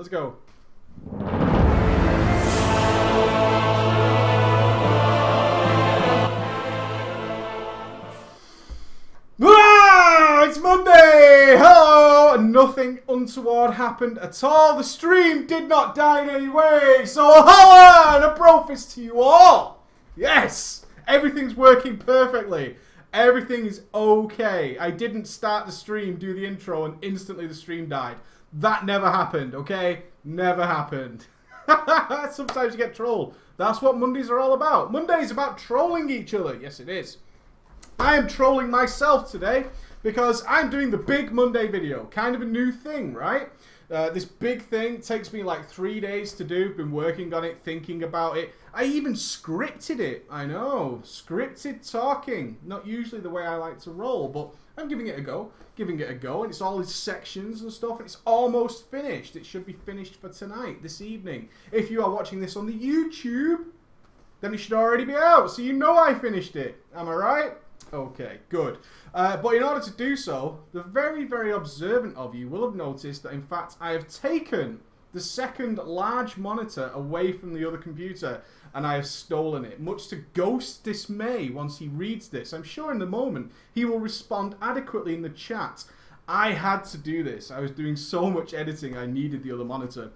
Let's go. Ah, it's Monday! Hello! Nothing untoward happened at all. The stream did not die in any way. So holla and a brofist to you all. Yes! Everything's working perfectly. Everything is okay. I didn't start the stream, do the intro, and instantly the stream died. That never happened, okay? Never happened. Sometimes you get trolled. That's what Mondays are all about. Mondays about trolling each other. Yes, it is. I am trolling myself today because I'm doing the big Monday video. Kind of a new thing, right? This big thing takes me like 3 days to do. Been working on it, thinking about it. I even scripted it. I know. Scripted talking. Not usually the way I like to roll, but I'm giving it a go. Giving it a go. And it's all in sections and stuff. And it's almost finished. It should be finished for tonight, this evening. If you are watching this on the YouTube, then it should already be out. So you know I finished it. Am I right? Okay, good. But in order to do so, the very, very observant of you will have noticed that, in fact, I have taken the second large monitor away from the other computer and I have stolen it, much to Ghost's dismay once he reads this. I'm sure in the moment he will respond adequately in the chat. I had to do this. I was doing so much editing, I needed the other monitor.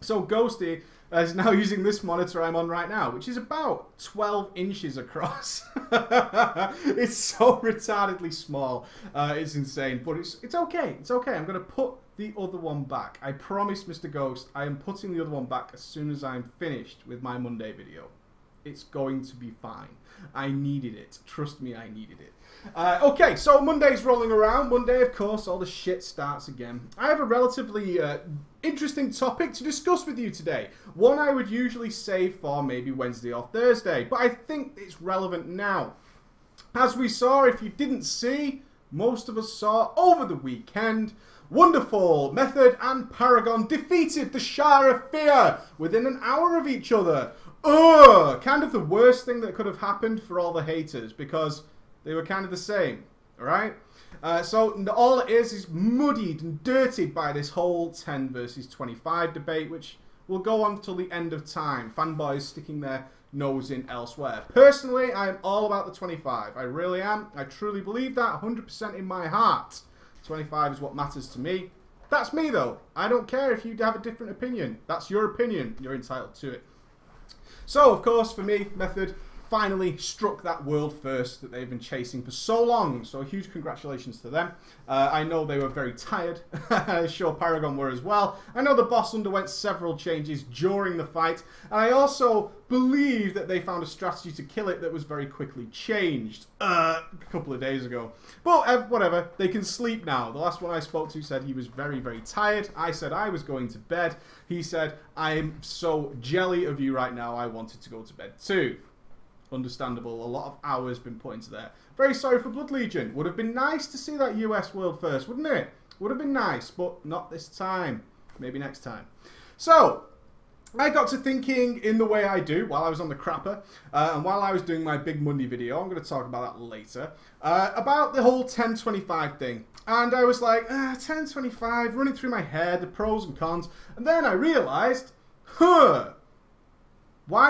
So Ghosty is now using this monitor I'm on right now, which is about 12 inches across. It's so retardedly small. It's insane, but it's okay. It's okay. I'm going to put the other one back. I promise, Mr. Ghost, I am putting the other one back as soon as I'm finished with my Monday video. It's going to be fine. I needed it. Trust me, I needed it. Okay, so Monday's rolling around. Monday, of course, all the shit starts again. I have a relatively interesting topic to discuss with you today. One I would usually save for maybe Wednesday or Thursday, but I think it's relevant now. As we saw, if you didn't see, most of us saw over the weekend, Wonderful, Method and Paragon defeated the Shah of Fear within an hour of each other. Ugh! Kind of the worst thing that could have happened for all the haters, because they were kind of the same, alright? So all it is muddied and dirtied by this whole 10 versus 25 debate, which will go on till the end of time. Fanboys sticking their nose in elsewhere. Personally, I am all about the 25. I really am. I truly believe that 100% in my heart. 25 is what matters to me. That's me, though. I don't care if you have a different opinion. That's your opinion. You're entitled to it. So, of course, for me, Method finally struck that world first that they've been chasing for so long. So, huge congratulations to them. I know they were very tired. I'm sure Paragon were as well. I know the boss underwent several changes during the fight. And I also believe that they found a strategy to kill it that was very quickly changed a couple of days ago. But whatever, they can sleep now. The last one I spoke to said he was very, very tired. I said I was going to bed. He said, I'm so jelly of you right now, I wanted to go to bed too. Understandable. A lot of hours been put into there. Very sorry for Blood Legion. Would have been nice to see that US world first, wouldn't it? Would have been nice, but not this time. Maybe next time. So, I got to thinking in the way I do while I was on the crapper, and while I was doing my Big Monday video, I'm going to talk about that later, about the whole 1025 thing. And I was like, 1025, running through my head, the pros and cons, and then I realised, why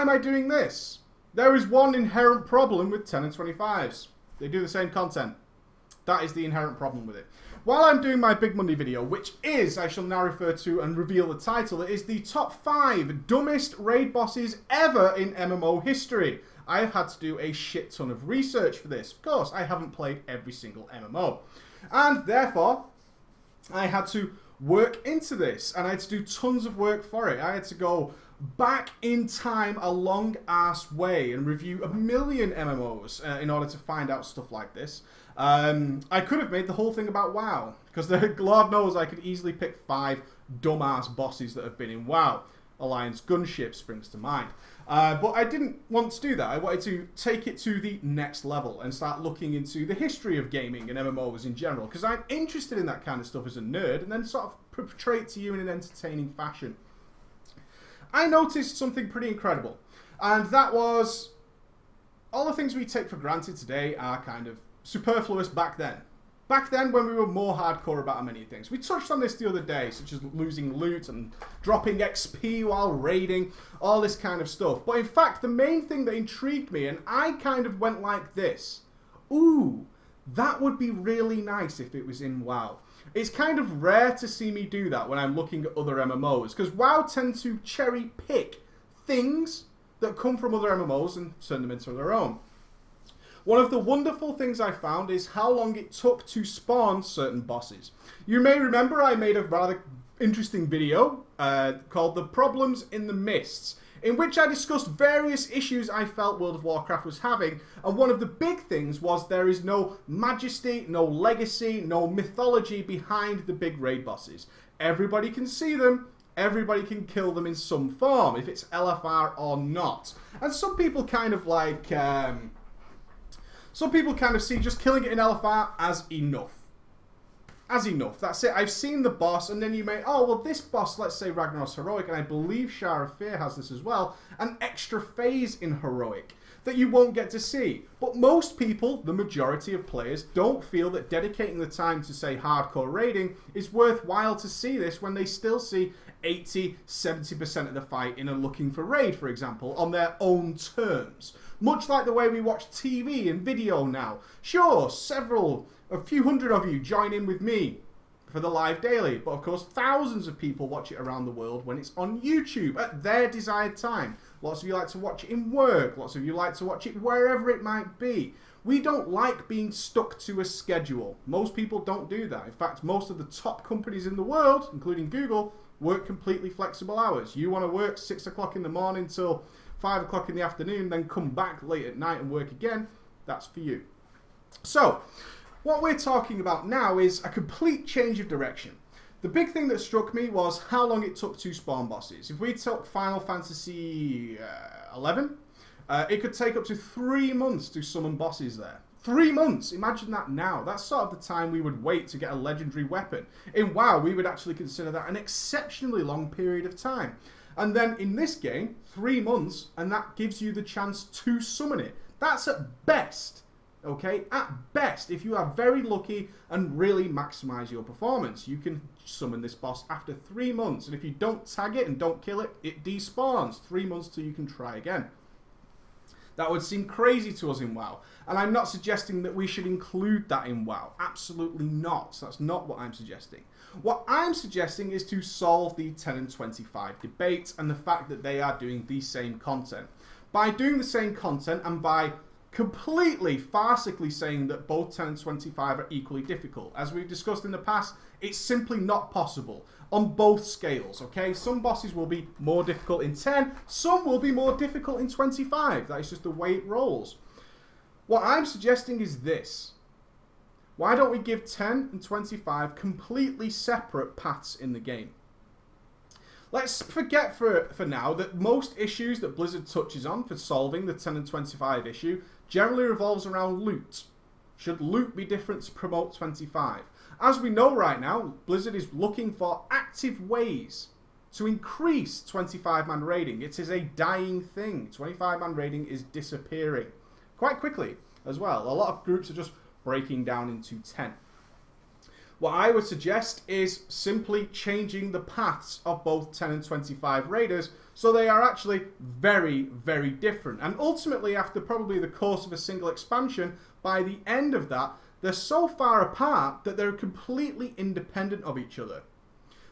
am I doing this? There is one inherent problem with 10 and 25s. They do the same content. That is the inherent problem with it. While I'm doing my Big Monday video, which is, I shall now refer to and reveal the title, it is the top 5 dumbest raid bosses ever in MMO history. I have had to do a shit ton of research for this. Of course, I haven't played every single MMO. And therefore, I had to work into this. And I had to do tons of work for it. I had to go back in time a long ass way and review a million MMOs in order to find out stuff like this. I could have made the whole thing about WoW, because Lord knows I could easily pick 5 dumbass bosses that have been in WoW. Alliance Gunship springs to mind. But I didn't want to do that. I wanted to take it to the next level and start looking into the history of gaming and MMOs in general, because I'm interested in that kind of stuff as a nerd, and then sort of portray it to you in an entertaining fashion. I noticed something pretty incredible, and that was all the things we take for granted today are kind of superfluous back then. Back then, when we were more hardcore about many things. We touched on this the other day, such as losing loot and dropping XP while raiding, all this kind of stuff. But in fact, the main thing that intrigued me, and I kind of went like this. Ooh, that would be really nice if it was in WoW. It's kind of rare to see me do that when I'm looking at other MMOs, because WoW tend to cherry pick things that come from other MMOs and turn them into their own. One of the wonderful things I found is how long it took to spawn certain bosses. You may remember I made a rather interesting video called The Problems in the Mists, in which I discussed various issues I felt World of Warcraft was having, and one of the big things was there is no majesty, no legacy, no mythology behind the big raid bosses. Everybody can see them, everybody can kill them in some form, if it's LFR or not. And some people kind of like... some people kind of see just killing it in LFR as enough. As enough. That's it. I've seen the boss, and then you may... Oh, well, this boss, let's say Ragnar's Heroic, and I believe Shara of Fear has this as well, an extra phase in Heroic that you won't get to see. But most people, the majority of players, don't feel that dedicating the time to, say, hardcore raiding is worthwhile to see this when they still see 80, 70% of the fight in a looking for raid, for example, on their own terms. Much like the way we watch TV and video now. Sure, a few hundred of you join in with me for the live daily, but of course thousands of people watch it around the world when it's on YouTube at their desired time. Lots of you like to watch it in work, lots of you like to watch it wherever it might be. We don't like being stuck to a schedule. Most people don't do that. In fact, most of the top companies in the world, including Google, work completely flexible hours. You want to work 6 o'clock in the morning till 5 o'clock in the afternoon, then come back late at night and work again, that's for you. So, what we're talking about now is a complete change of direction. The big thing that struck me was how long it took to spawn bosses. If we took Final Fantasy 11, it could take up to 3 months to summon bosses there. 3 months! Imagine that now. That's sort of the time we would wait to get a legendary weapon. In WoW, we would actually consider that an exceptionally long period of time. And then in this game, 3 months, and that gives you the chance to summon it. That's at best, okay? At best, if you are very lucky and really maximize your performance, you can summon this boss after 3 months. And if you don't tag it and don't kill it, it despawns. 3 months till you can try again. That would seem crazy to us in WoW. And I'm not suggesting that we should include that in WoW. Absolutely not. That's not what I'm suggesting. What I'm suggesting is to solve the 10 and 25 debate and the fact that they are doing the same content. By doing the same content and by completely farcically saying that both 10 and 25 are equally difficult. As we've discussed in the past, it's simply not possible on both scales, okay? Some bosses will be more difficult in 10, some will be more difficult in 25. That is just the way it rolls. What I'm suggesting is this. Why don't we give 10 and 25 completely separate paths in the game? Let's forget for now that most issues that Blizzard touches on for solving the 10 and 25 issue generally revolves around loot. Should loot be different to promote 25? As we know right now, Blizzard is looking for active ways to increase 25-man raiding. It is a dying thing. 25-man raiding is disappearing quite quickly as well. A lot of groups are just breaking down into 10. What I would suggest is simply changing the paths of both 10 and 25 raiders so they are actually very, very different. And ultimately, after probably the course of a single expansion, by the end of that, they're so far apart that they're completely independent of each other.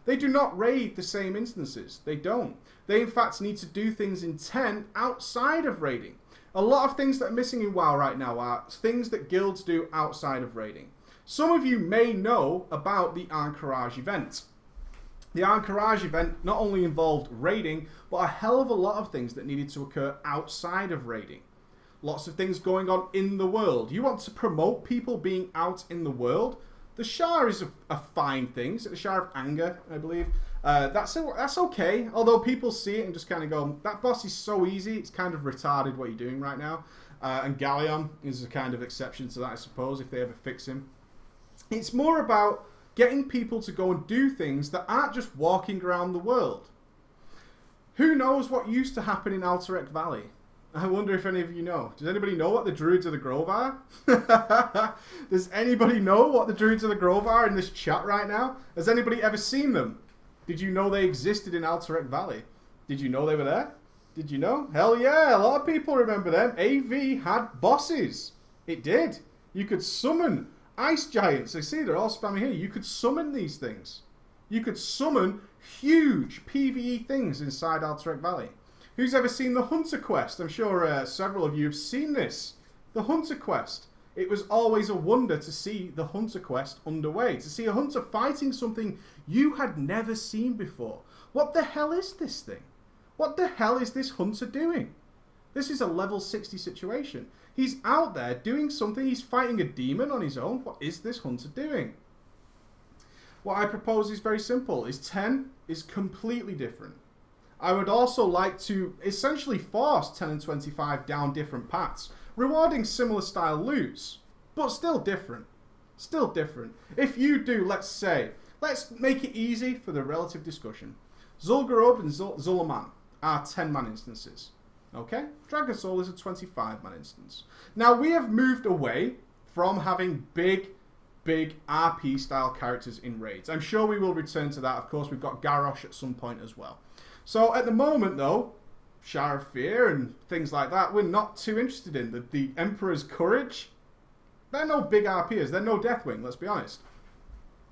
They do not raid the same instances. They don't. They, in fact, need to do things in 10 outside of raiding. A lot of things that are missing in WoW right now are things that guilds do outside of raiding. Some of you may know about the Encourage event. The Encourage event not only involved raiding, but a hell of a lot of things that needed to occur outside of raiding. Lots of things going on in the world. You want to promote people being out in the world? The Shah is a fine thing. It's the Shah of Anger, I believe. That's okay, although people see it and just kind of go, that boss is so easy, it's kind of retarded what you're doing right now. And Galleon is a kind of exception to that, I suppose, if they ever fix him. It's more about getting people to go and do things that aren't just walking around the world. Who knows what used to happen in Alterac Valley? I wonder if any of you know. Does anybody know what the Druids of the Grove are? Does anybody know what the Druids of the Grove are in this chat right now? Has anybody ever seen them? Did you know they existed in Alterac Valley? Did you know they were there? Did you know? Hell yeah, a lot of people remember them. AV had bosses. It did. You could summon ice giants. I see they're all spamming here. You could summon these things. You could summon huge PvE things inside Alterac Valley. Who's ever seen the Hunter Quest? I'm sure several of you have seen this. The Hunter Quest. It was always a wonder to see the Hunter Quest underway. To see a hunter fighting something you had never seen before. What the hell is this thing? What the hell is this hunter doing? This is a level 60 situation. He's out there doing something. He's fighting a demon on his own. What is this hunter doing? What I propose is very simple. Is 10 is completely different. I would also like to essentially force 10 and 25 down different paths, rewarding similar style loots, but still different. Still different. If you do, let's say, let's make it easy for the relative discussion. Zul'Gurub and Zulaman are 10-man instances. Okay? Dragon Soul is a 25-man instance. Now, we have moved away from having big RP style characters in raids. I'm sure we will return to that. Of course, we've got Garrosh at some point as well. So at the moment, though, Shire of Fear and things like that, we're not too interested in. The Emperor's Courage, they're no big RPers. They're no Deathwing, let's be honest.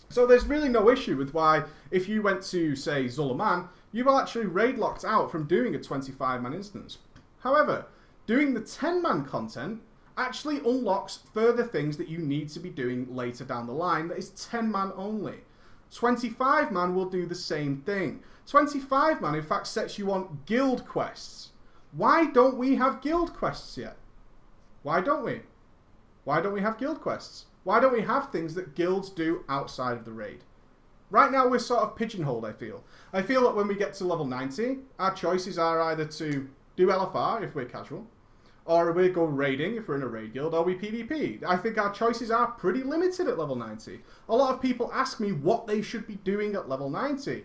So there's really no issue with why, if you went to, say, Zulaman, you will actually raid locked out from doing a 25-man instance. However, doing the 10-man content actually unlocks further things that you need to be doing later down the line that is 10-man only. 25-man will do the same thing. 25-man, in fact, sets you on guild quests. Why don't we have guild quests yet? Why don't we? Why don't we have guild quests? Why don't we have things that guilds do outside of the raid? Right now, we're sort of pigeonholed, I feel. I feel that when we get to level 90, our choices are either to do LFR, if we're casual, or we go raiding, if we're in a raid guild, or we PvP. I think our choices are pretty limited at level 90. A lot of people ask me what they should be doing at level 90.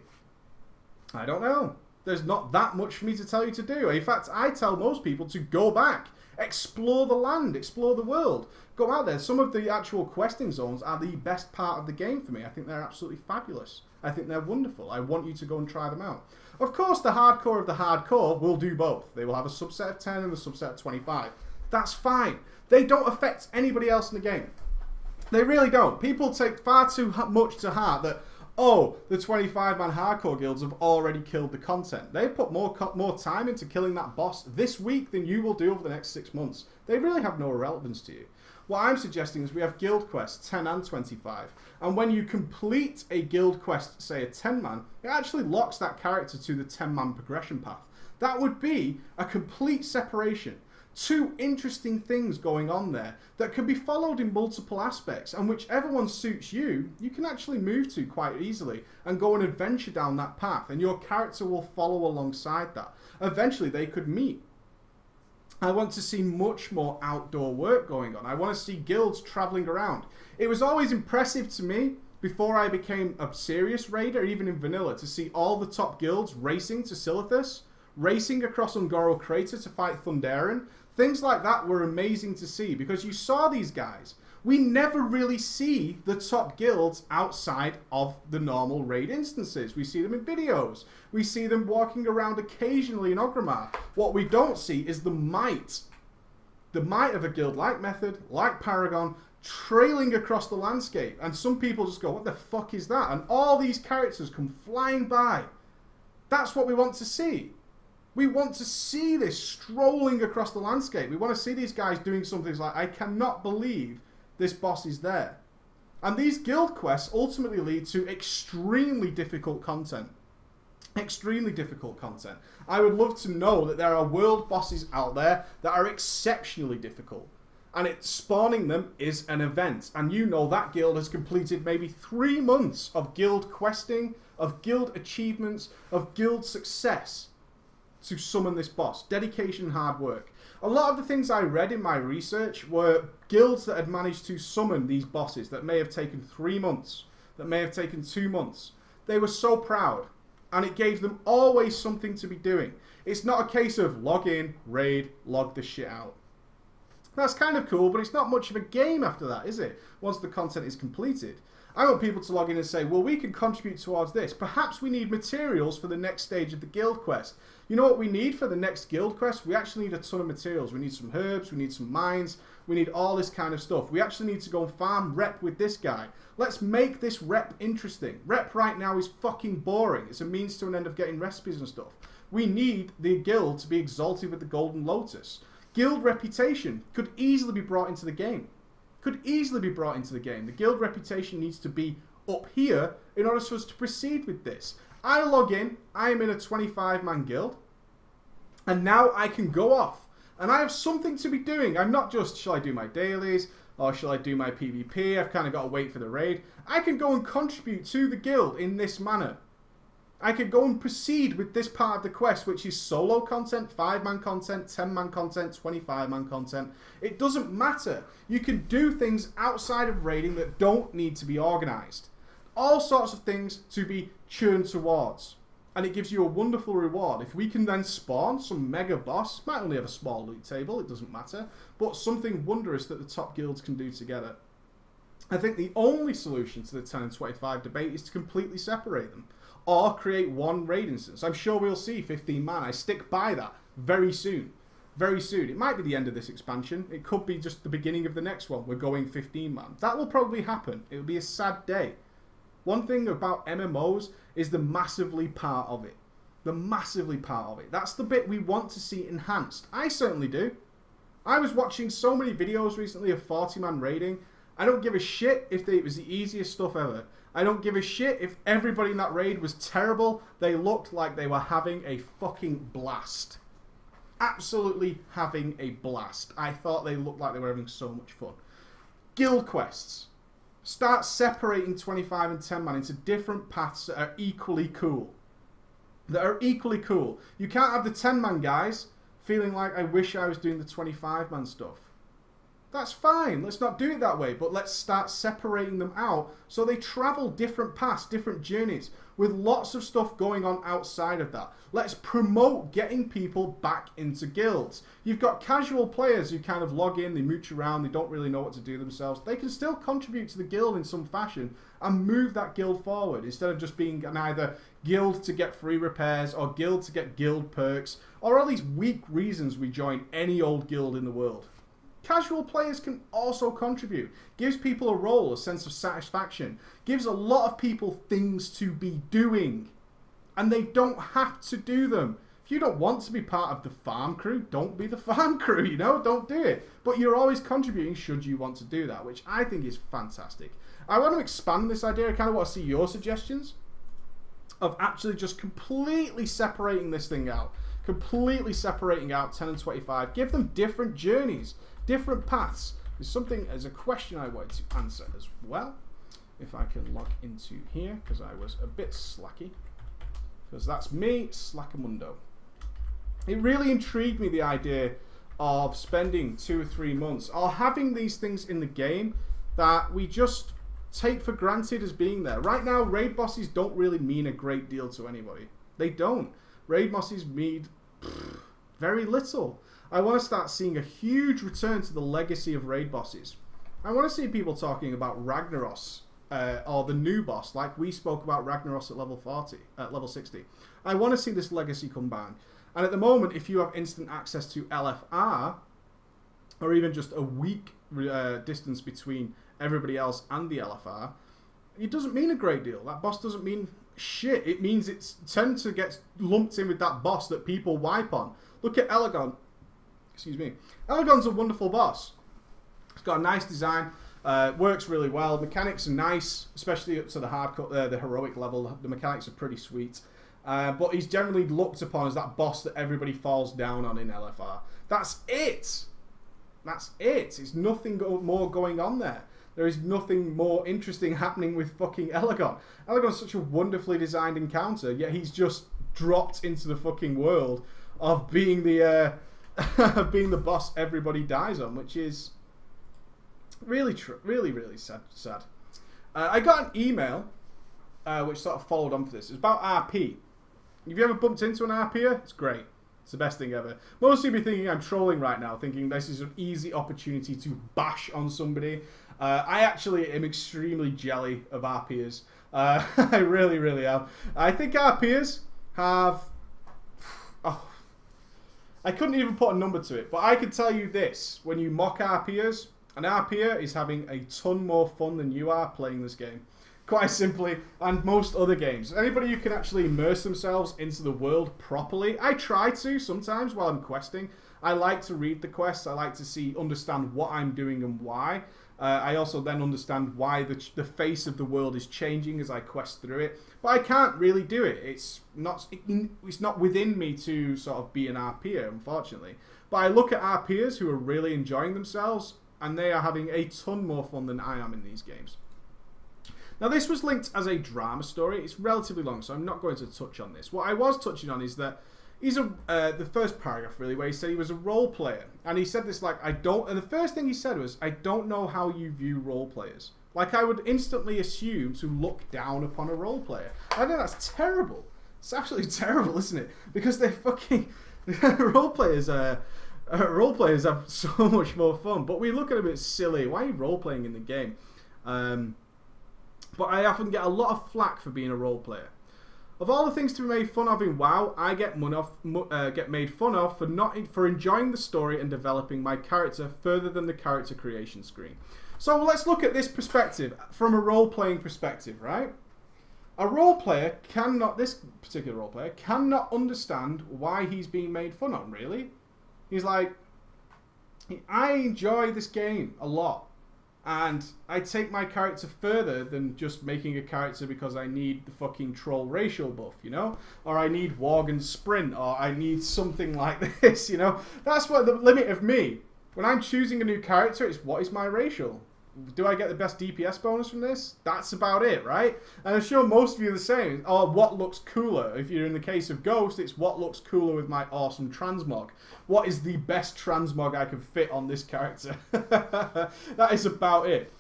I don't know. There's not that much for me to tell you to do. In fact, I tell most people to go back, explore the land, explore the world. Go out there. Some of the actual questing zones are the best part of the game for me. I think they're absolutely fabulous. I think they're wonderful. I want you to go and try them out. Of course, the hardcore of the hardcore will do both. They will have a subset of 10 and a subset of 25. That's fine. They don't affect anybody else in the game. They really don't. People take far too much to heart that, oh, the 25-man hardcore guilds have already killed the content. They've put more time into killing that boss this week than you will do over the next 6 months. They really have no relevance to you. What I'm suggesting is we have guild quests, 10 and 25. And when you complete a guild quest, say a 10-man, it actually locks that character to the 10-man progression path. That would be a complete separation. Two interesting things going on there that can be followed in multiple aspects, and whichever one suits you, you can actually move to quite easily and go and adventure down that path, and your character will follow alongside that. Eventually they could meet. I want to see much more outdoor work going on. I want to see guilds traveling around. It was always impressive to me before I became a serious raider, even in vanilla, to see all the top guilds racing to Silithus, racing across Ungoro Crater to fight Thunderen. Things like that were amazing to see because you saw these guys. We never really see the top guilds outside of the normal raid instances. We see them in videos. We see them walking around occasionally in Orgrimmar. What we don't see is the might of a guild like Method, like Paragon, trailing across the landscape. And some people just go, what the fuck is that? And all these characters come flying by. That's what we want to see. We want to see this strolling across the landscape. We want to see these guys doing something like, I cannot believe this boss is there. And these guild quests ultimately lead to extremely difficult content. Extremely difficult content. I would love to know that there are world bosses out there that are exceptionally difficult. And spawning them is an event. And you know that guild has completed maybe 3 months of guild questing, of guild achievements, of guild success to summon this boss. Dedication and hard work. A lot of the things I read in my research were guilds that had managed to summon these bosses that may have taken 3 months, that may have taken 2 months. They were so proud. And it gave them always something to be doing. It's not a case of log in, raid, log the shit out. That's kind of cool, but it's not much of a game after that, is it? Once the content is completed. I want people to log in and say, well, we can contribute towards this. Perhaps we need materials for the next stage of the guild quest. You know what we need for the next guild quest? We actually need a ton of materials. We need some herbs, we need some mines, we need all this kind of stuff. We actually need to go and farm rep with this guy. Let's make this rep interesting. Rep right now is fucking boring. It's a means to an end of getting recipes and stuff. We need the guild to be exalted with the Golden Lotus. Guild reputation could easily be brought into the game. Could easily be brought into the game. The guild reputation needs to be up here in order for us to proceed with this. I log in, I am in a 25-man guild, and now I can go off. And I have something to be doing. I'm not just, shall I do my dailies, or shall I do my PvP? I've kind of got to wait for the raid. I can go and contribute to the guild in this manner. I could go and proceed with this part of the quest, which is solo content, 5-man content, 10-man content, 25-man content. It doesn't matter. You can do things outside of raiding that don't need to be organised. All sorts of things to be churned towards. And it gives you a wonderful reward. If we can then spawn some mega boss, might only have a small loot table, it doesn't matter, but something wondrous that the top guilds can do together. I think the only solution to the 10 and 25 debate is to completely separate them. Or create one raid instance. I'm sure we'll see 15 man. I stick by that very soon. Very soon. It might be the end of this expansion. It could be just the beginning of the next one. We're going 15 man. That will probably happen. It will be a sad day. One thing about MMOs is the massively part of it. The massively part of it. That's the bit we want to see enhanced. I certainly do. I was watching so many videos recently of 40-man raiding. I don't give a shit if it was the easiest stuff ever. I don't give a shit if everybody in that raid was terrible. They looked like they were having a fucking blast. Absolutely having a blast. I thought they looked like they were having so much fun. Guild quests. Start separating 25 and 10 man into different paths that are equally cool. That are equally cool. You can't have the 10 man guys feeling like I wish I was doing the 25 man stuff. That's fine. Let's not do it that way. But let's start separating them out so they travel different paths, different journeys, with lots of stuff going on outside of that. Let's promote getting people back into guilds. You've got casual players who kind of log in, they mooch around, they don't really know what to do themselves. They can still contribute to the guild in some fashion and move that guild forward instead of just being an either guild to get free repairs or guild to get guild perks or all these weak reasons we join any old guild in the world. Casual players can also contribute. Gives people a role, a sense of satisfaction. Gives a lot of people things to be doing. And they don't have to do them. If you don't want to be part of the farm crew, don't be the farm crew, you know? Don't do it. But you're always contributing should you want to do that, which I think is fantastic. I want to expand this idea. I kind of want to see your suggestions of actually just completely separating this thing out. Completely separating out 10 and 25. Give them different journeys. Different paths is something as a question I wanted to answer as well. If I can log into here, because I was a bit slacky. Because that's me, Slackamundo. It really intrigued me, the idea of spending 2 or 3 months, or having these things in the game that we just take for granted as being there. Right now, raid bosses don't really mean a great deal to anybody. They don't. Raid bosses mean very little. I want to start seeing a huge return to the legacy of raid bosses. I want to see people talking about Ragnaros or the new boss, like we spoke about Ragnaros at level 40, at level 60. I want to see this legacy come back. And at the moment, if you have instant access to LFR, or even just a week distance between everybody else and the LFR, it doesn't mean a great deal. That boss doesn't mean shit. It means it tends to get lumped in with that boss that people wipe on. Look at Elegon. Excuse me. Elegon's a wonderful boss. It's got a nice design. Works really well. Mechanics are nice, especially up to the hardcore, the heroic level. The mechanics are pretty sweet. But he's generally looked upon as that boss that everybody falls down on in LFR. That's it. That's it. It's nothing more going on there. There is nothing more interesting happening with fucking Elegon. Elegon's such a wonderfully designed encounter, yet he's just dropped into the fucking world of being the being the boss everybody dies on, which is really sad. I got an email which sort of followed on for this. It's about RP. If you ever bumped into an RPer, it's great. It's the best thing ever. Most of you be thinking I'm trolling right now, thinking this is an easy opportunity to bash on somebody. I actually am extremely jelly of RPers. I really, really am. I think RPers have... Oh, I couldn't even put a number to it, but I can tell you this. When you mock RPers, an RPer is having a ton more fun than you are playing this game. Quite simply, and most other games. Anybody who can actually immerse themselves into the world properly. I try to sometimes while I'm questing. I like to read the quests. I like to understand what I'm doing and why. I also then understand why the face of the world is changing as I quest through it. But I can't really do it. It's not within me to sort of be an RPer, unfortunately. But I look at RPers who are really enjoying themselves, and they are having a ton more fun than I am in these games. Now, this was linked as a drama story. It's relatively long, so I'm not going to touch on this. What I was touching on is that he's the first paragraph, really, where he said he was a role player. And he said this, like, and the first thing he said was, I don't know how you view role players. Like, I would instantly assume to look down upon a role player. I think that's terrible. It's absolutely terrible, isn't it? Because they're fucking... role players have so much more fun. But we look at them as silly. Why are you role-playing in the game? But I often get a lot of flack for being a role player. Of all the things to be made fun of in WoW, I get made fun of for enjoying the story and developing my character further than the character creation screen. So let's look at this perspective from a role-playing perspective, right? This particular role player cannot understand why he's being made fun of, really. He's like, I enjoy this game a lot. And I take my character further than just making a character because I need the fucking troll racial buff, you know? Or I need Warg and Sprint, or I need something like this, you know? That's what the limit of me. When I'm choosing a new character, it's what is my racial? Do I get the best DPS bonus from this? That's about it, right? And I'm sure most of you are the same. Or what looks cooler? If you're in the case of Ghost, it's what looks cooler with my awesome transmog. What is the best transmog I can fit on this character? That is about it.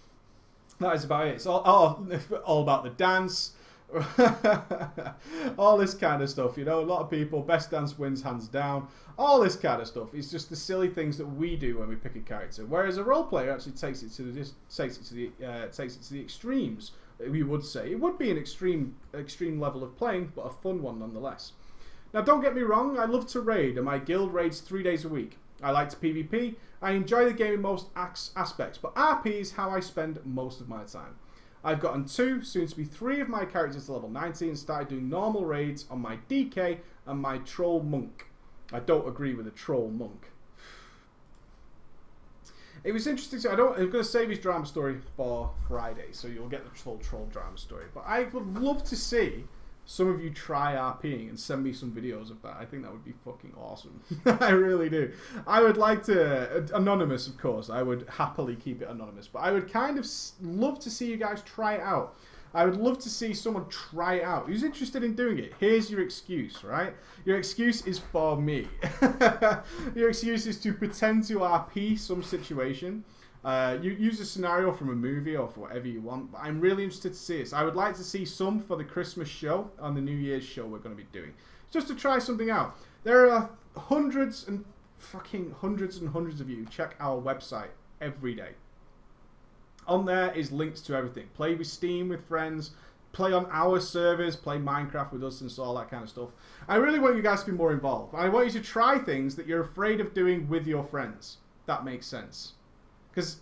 That is about it. It's all about the dance. All this kind of stuff, you know. A lot of people, best dance wins hands down. All this kind of stuff. It's just the silly things that we do when we pick a character. Whereas a role player actually takes it to the extremes. We would say it would be an extreme level of playing, but a fun one nonetheless. Now, don't get me wrong. I love to raid, and my guild raids 3 days a week. I like to PvP. I enjoy the game in most aspects, but RP is how I spend most of my time. I've gotten 2, soon to be 3 of my characters to level 90 and started doing normal raids on my DK and my Troll Monk. I don't agree with a Troll Monk. It was interesting. I'm going to save his drama story for Friday, so you'll get the full troll drama story. But I would love to see some of you try RPing and send me some videos of that. I think that would be fucking awesome. I really do. I would like to... Anonymous, of course. I would happily keep it anonymous. But I would kind of love to see you guys try it out. I would love to see someone try it out. Who's interested in doing it? Here's your excuse, right? Your excuse is for me. Your excuse is to pretend to RP some situation. You use a scenario from a movie or for whatever you want, but I'm really interested to see this. I would like to see some for the Christmas show and the New Year's show we're going to be doing. Just to try something out. There are hundreds and hundreds of you check our website every day. On there is links to everything. Play with Steam with friends, play on our servers, play Minecraft with us and so all that kind of stuff. I really want you guys to be more involved. I want you to try things that you're afraid of doing with your friends. That makes sense. Because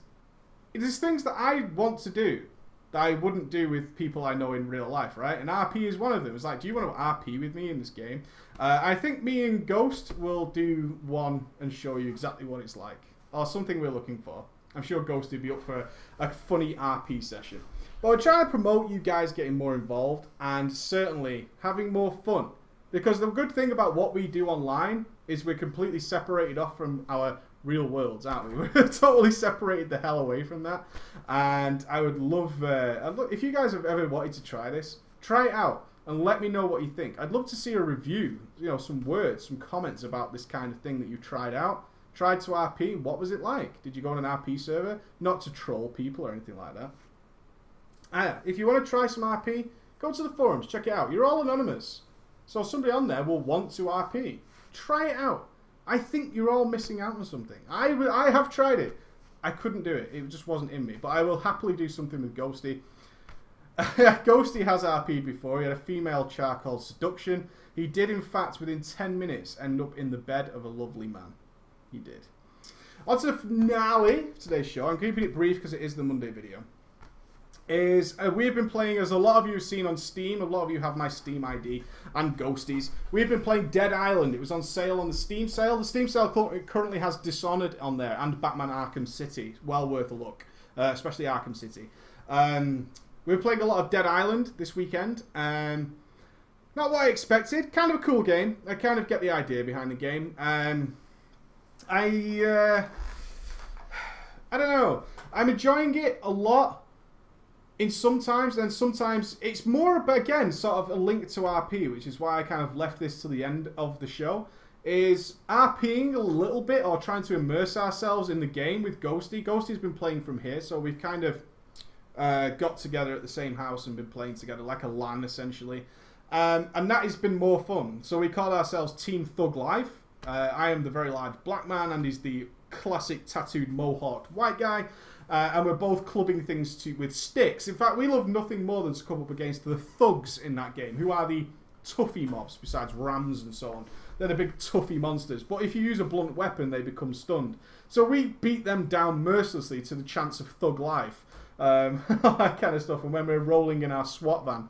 there's things that I want to do that I wouldn't do with people I know in real life, right? And RP is one of them. It's like, do you want to RP with me in this game? I think me and Ghost will do one and show you exactly what it's like. Or something we're looking for. I'm sure Ghost would be up for a funny RP session. But we're trying to promote you guys getting more involved and certainly having more fun. Because the good thing about what we do online is we're completely separated off from our real worlds, aren't we? We're totally separated the hell away from that. And I would love, if you guys have ever wanted to try this, try it out and let me know what you think. I'd love to see a review, you know, some words, some comments about this kind of thing that you tried out. Tried to RP, what was it like? Did you go on an RP server? Not to troll people or anything like that. If you want to try some RP, go to the forums, check it out. You're all anonymous. So somebody on there will want to RP. Try it out. I think you're all missing out on something. I have tried it. I couldn't do it. It just wasn't in me. But I will happily do something with Ghosty. Ghosty has RP'd before. He had a female char called Seduction. He did, in fact, within 10 minutes, end up in the bed of a lovely man. He did. On to the finale of today's show. I'm keeping it brief because it is the Monday video. We've been playing, as a lot of you have seen on Steam, a lot of you have my Steam ID, and Ghosties. We've been playing Dead Island. It was on sale on the Steam sale. The Steam sale currently has Dishonored on there and Batman Arkham City. Well worth a look, especially Arkham City. We're playing a lot of Dead Island this weekend. Not what I expected. Kind of a cool game. I kind of get the idea behind the game. I don't know. I'm enjoying it a lot. In sometimes, then sometimes it's more, again, sort of a link to RP, which is why I kind of left this to the end of the show, is RPing a little bit or trying to immerse ourselves in the game with Ghosty. Ghosty's been playing from here, so we've kind of got together at the same house and been playing together like a LAN, essentially. And that has been more fun. So we call ourselves Team Thug Life. I am the very large black man, and he's the classic tattooed mohawked white guy. And we're both clubbing things with sticks. In fact, we love nothing more than to come up against the thugs in that game, who are the toughy mobs, besides rams and so on. They're the big toughy monsters. But if you use a blunt weapon, they become stunned. So we beat them down mercilessly to the chance of thug life. All that kind of stuff. And when we're rolling in our SWAT van,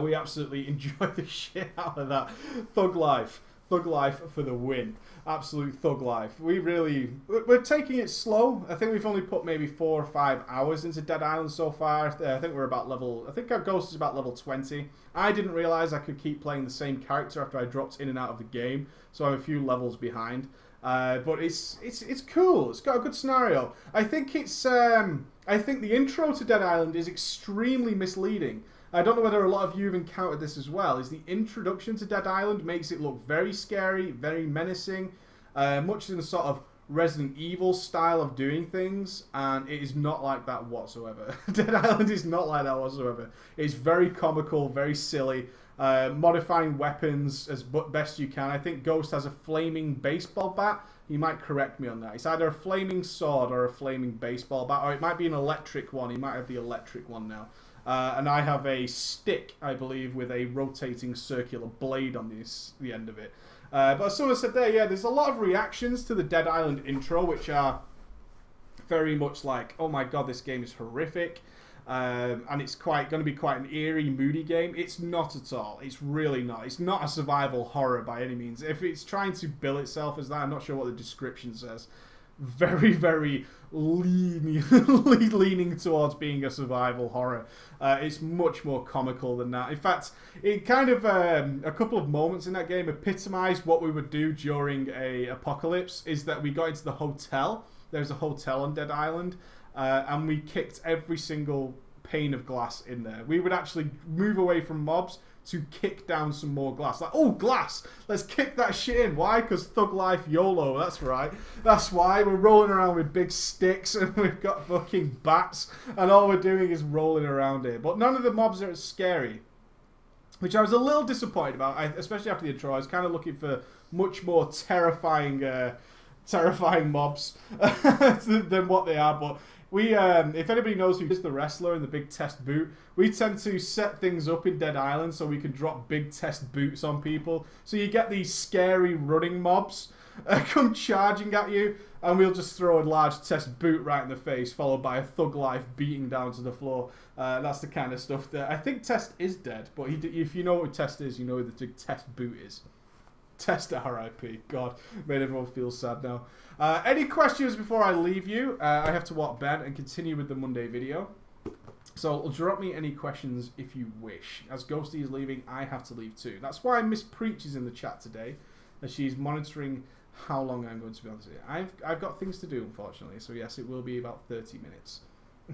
we absolutely enjoy the shit out of that. Thug life. Thug life for the win. Absolute thug life. We're taking it slow. I think we've only put maybe 4 or 5 hours into Dead Island so far. I think we're about I think our Ghost is about level 20. I didn't realise I could keep playing the same character after I dropped in and out of the game, so I'm a few levels behind. But it's cool. It's got a good scenario. I think the intro to Dead Island is extremely misleading. I don't know whether a lot of you have encountered this as well, is the introduction to Dead Island makes it look very scary, very menacing, much in the sort of Resident Evil style of doing things, and it is not like that whatsoever. Dead Island is not like that whatsoever. It's very comical, very silly, modifying weapons as best you can. I think Ghost has a flaming baseball bat. He might correct me on that. It's either a flaming sword or a flaming baseball bat, or it might be an electric one. He might have the electric one now. And I have a stick, I believe, with a rotating circular blade on the end of it. But as someone said there, yeah, there's a lot of reactions to the Dead Island intro, which are very much like, oh my god, this game is horrific. And it's going to be quite an eerie, moody game. It's not at all. It's really not. It's not a survival horror by any means. If it's trying to bill itself as that, I'm not sure what the description says. Very, very leaning towards being a survival horror. It's much more comical than that. In fact, it kind of a couple of moments in that game epitomised what we would do during a apocalypse. Is that we got into the hotel. There's a hotel on Dead Island, and we kicked every single pane of glass in there. We would actually move away from mobs to kick down some more glass. Like, oh, glass! Let's kick that shit in. Why? Because Thug Life YOLO, that's right. That's why. We're rolling around with big sticks and we've got fucking bats and all we're doing is rolling around here. But none of the mobs are as scary, which I was a little disappointed about, especially after the intro. I was kind of looking for much more terrifying mobs than what they are, but if anybody knows who is the wrestler in the big test boot, we tend to set things up in Dead Island so we can drop big test boots on people. So you get these scary running mobs come charging at you, and we'll just throw a large test boot right in the face, followed by a Thug Life beating down to the floor. That's the kind of stuff that I think Test is dead, but if you know what Test is, you know what the test boot is. Test RIP. God, made everyone feel sad now. Any questions before I leave you? I have to walk Ben and continue with the Monday video. So drop me any questions if you wish. As Ghosty is leaving, I have to leave too. That's why Miss Preach is in the chat today, as she's monitoring how long I'm going to be on today. I've got things to do, unfortunately. So yes, it will be about 30 minutes.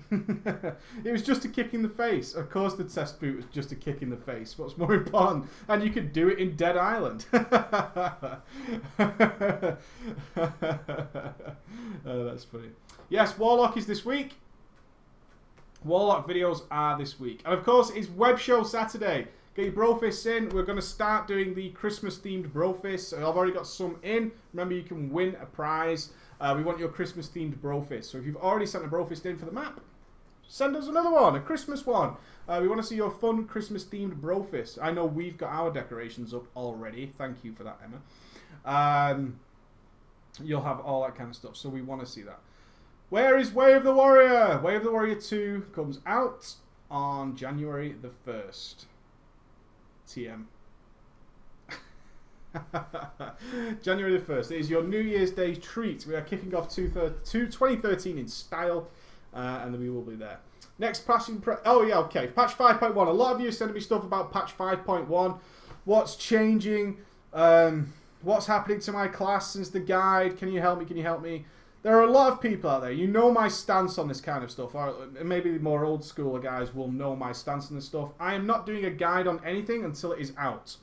It was just a kick in the face. Of course the test boot was just a kick in the face. What's more important? And you could do it in Dead Island. Oh, that's funny. Yes, Warlock is this week. Warlock videos are this week. And of course it's Web Show Saturday. Get your brofists in. We're going to start doing the Christmas-themed brofists. I've already got some in. Remember, you can win a prize. We want your Christmas-themed brofist. So if you've already sent a brofist in for the map, send us another one, a Christmas one. We want to see your fun Christmas-themed brofist. I know we've got our decorations up already. Thank you for that, Emma. You'll have all that kind of stuff. So we want to see that. Where is Way of the Warrior? Way of the Warrior 2 comes out on January the 1st. TM. January the 1st. It is your New Year's Day treat. We are kicking off 2013 in style, and then we will be there. Next patching. Oh yeah, okay. Patch 5.1. A lot of you are sending me stuff about patch 5.1. What's changing? What's happening to my class since the guide? Can you help me? Can you help me? There are a lot of people out there. You know my stance on this kind of stuff. Or maybe the more old school guys will know my stance on this stuff. I am not doing a guide on anything until it is out.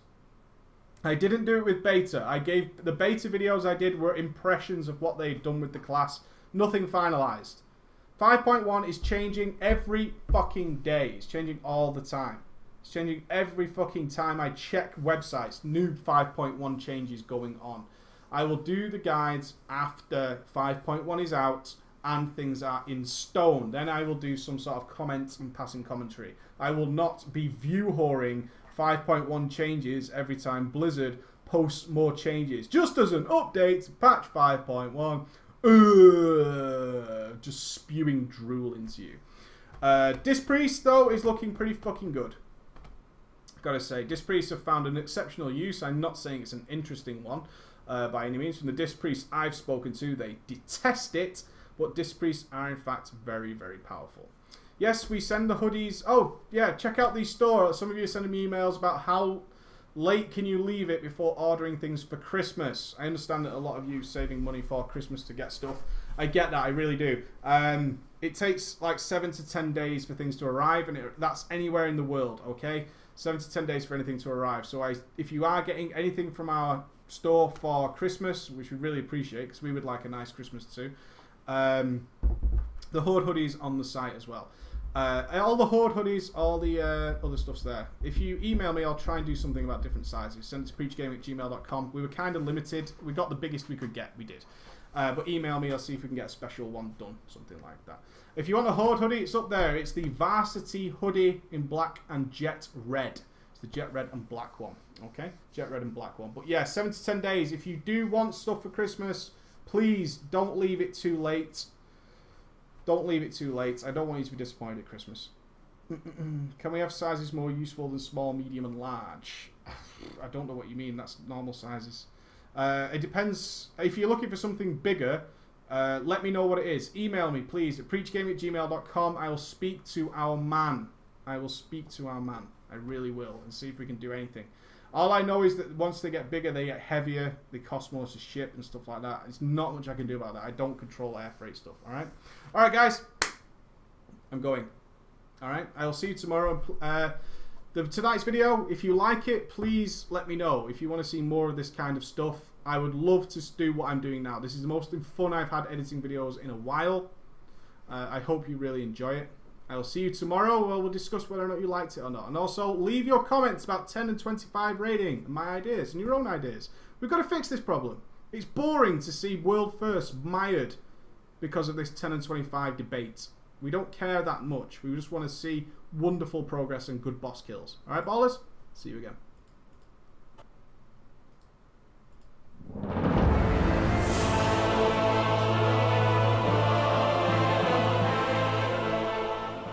I didn't do it with beta. The beta videos I did were impressions of what they'd done with the class. Nothing finalized. 5.1 is changing every fucking day. It's changing all the time. It's changing every fucking time I check websites. New 5.1 changes going on. I will do the guides after 5.1 is out and things are in stone. Then I will do some sort of comments and passing commentary. I will not be view whoring 5.1 changes every time Blizzard posts more changes. Just as an update, patch 5.1. Just spewing drool into you. Disc Priest, though, is looking pretty fucking good. Gotta say, Disc Priests have found an exceptional use. I'm not saying it's an interesting one by any means. From the Disc Priests I've spoken to, they detest it. But Disc Priests are, in fact, very, very powerful. Yes, we send the hoodies. Oh, yeah, check out the store. Some of you are sending me emails about how late can you leave it before ordering things for Christmas. I understand that a lot of you saving money for Christmas to get stuff. I get that, I really do. It takes like 7 to 10 days for things to arrive, and that's anywhere in the world, okay? 7 to 10 days for anything to arrive. So if you are getting anything from our store for Christmas, which we really appreciate, because we would like a nice Christmas too, the Horde hoodies on the site as well. All the Horde hoodies, all the other stuff's there. If you email me, I'll try and do something about different sizes. Send it to preachgaming@gmail.com. We were kind of limited. We got the biggest we could get. We did. But email me. I'll see if we can get a special one done. Something like that. If you want a Horde hoodie, it's up there. It's the Varsity hoodie in black and jet red. It's the jet red and black one. Okay? Jet red and black one. But yeah, 7 to 10 days. If you do want stuff for Christmas, please don't leave it too late. Don't leave it too late. I don't want you to be disappointed at Christmas. Can we have sizes more useful than small, medium, and large? I don't know what you mean. That's normal sizes. It depends. If you're looking for something bigger, let me know what it is. Email me, please, at preachgaming@gmail.com. I will speak to our man. I will speak to our man. I really will, and see if we can do anything. All I know is that once they get bigger, they get heavier, they cost more to ship and stuff like that. There's not much I can do about that. I don't control air freight stuff, alright? Alright, guys. I'm going. Alright? I will see you tomorrow. Tonight's video, if you like it, please let me know. If you want to see more of this kind of stuff, I would love to do what I'm doing now. This is the most fun I've had editing videos in a while. I hope you really enjoy it. I'll see you tomorrow where we'll discuss whether or not you liked it or not. And also, leave your comments about 10 and 25 rating and my ideas and your own ideas. We've got to fix this problem. It's boring to see World First mired because of this 10 and 25 debate. We don't care that much. We just want to see wonderful progress and good boss kills. Alright, ballers? See you again.